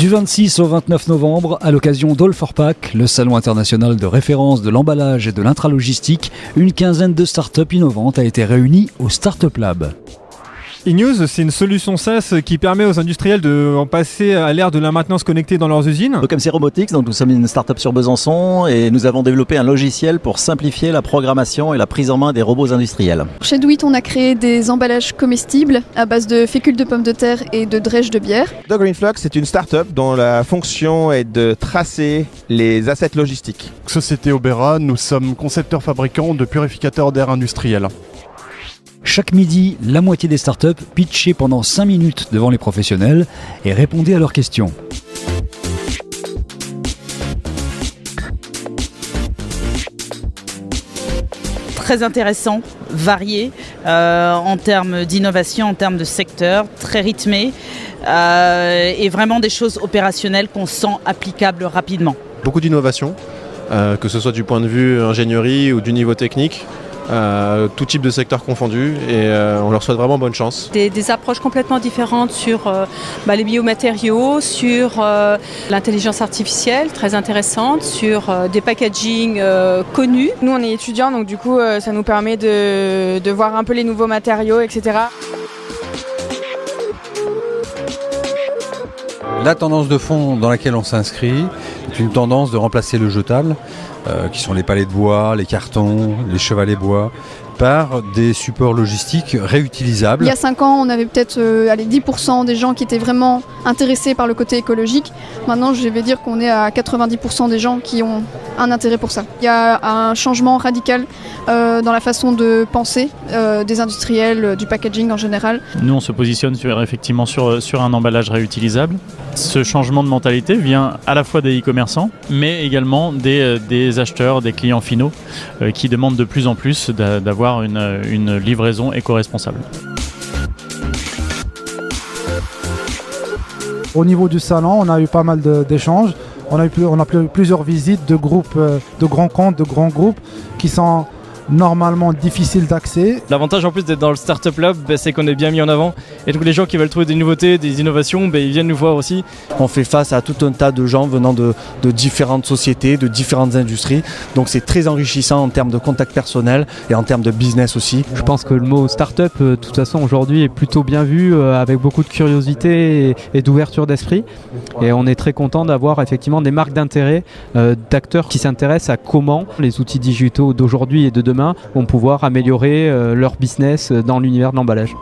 Du 26 au 29 novembre, à l'occasion d'All4Pack, le salon international de référence de l'emballage et de l'intralogistique, une quinzaine de startups innovantes a été réunie au Startup Lab. E-News, c'est une solution SaaS qui permet aux industriels de passer à l'ère de la maintenance connectée dans leurs usines. Donc MC Robotics, donc nous sommes une start-up sur Besançon et nous avons développé un logiciel pour simplifier la programmation et la prise en main des robots industriels. Chez Douit, on a créé des emballages comestibles à base de fécule de pommes de terre et de drèche de bière. The Green Flux, c'est une start-up dont la fonction est de tracer les assets logistiques. Société Obera, nous sommes concepteurs fabricants de purificateurs d'air industriels. Chaque midi, la moitié des startups pitchaient pendant 5 minutes devant les professionnels et répondaient à leurs questions. Très intéressant, varié en termes d'innovation, en termes de secteur, très rythmé et vraiment des choses opérationnelles qu'on sent applicables rapidement. Beaucoup d'innovation, que ce soit du point de vue ingénierie ou du niveau technique. Tout type de secteur confondu et on leur souhaite vraiment bonne chance. Des approches complètement différentes sur les biomatériaux, sur l'intelligence artificielle, très intéressante, sur des packaging connus. Nous on est étudiants donc du coup ça nous permet de voir un peu les nouveaux matériaux, etc. La tendance de fond dans laquelle on s'inscrit est une tendance de remplacer le jetable, qui sont les palets de bois, les cartons, les chevalets bois, par des supports logistiques réutilisables. Il y a 5 ans, on avait peut-être 10% des gens qui étaient vraiment intéressés par le côté écologique. Maintenant, je vais dire qu'on est à 90% des gens qui ont un intérêt pour ça. Il y a un changement radical dans la façon de penser des industriels, du packaging en général. Nous, on se positionne effectivement sur un emballage réutilisable. Ce changement de mentalité vient à la fois des e-commerçants, mais également des acheteurs, des clients finaux qui demandent de plus en plus d'avoir une livraison éco-responsable. Au niveau du salon, on a eu pas mal d'échanges. On a plusieurs visites de groupes, de grands comptes, de grands groupes qui sont normalement difficiles d'accès. L'avantage en plus d'être dans le Startup Lab, c'est qu'on est bien mis en avant. Et donc les gens qui veulent trouver des nouveautés, des innovations, ils viennent nous voir aussi. On fait face à tout un tas de gens venant de différentes sociétés, de différentes industries. Donc c'est très enrichissant en termes de contact personnel et en termes de business aussi. Je pense que le mot startup, de toute façon aujourd'hui, est plutôt bien vu, avec beaucoup de curiosité et d'ouverture d'esprit. Et on est très content d'avoir effectivement des marques d'intérêt, d'acteurs qui s'intéressent à comment les outils digitaux d'aujourd'hui et de demain vont pouvoir améliorer leur business dans l'univers de l'emballage.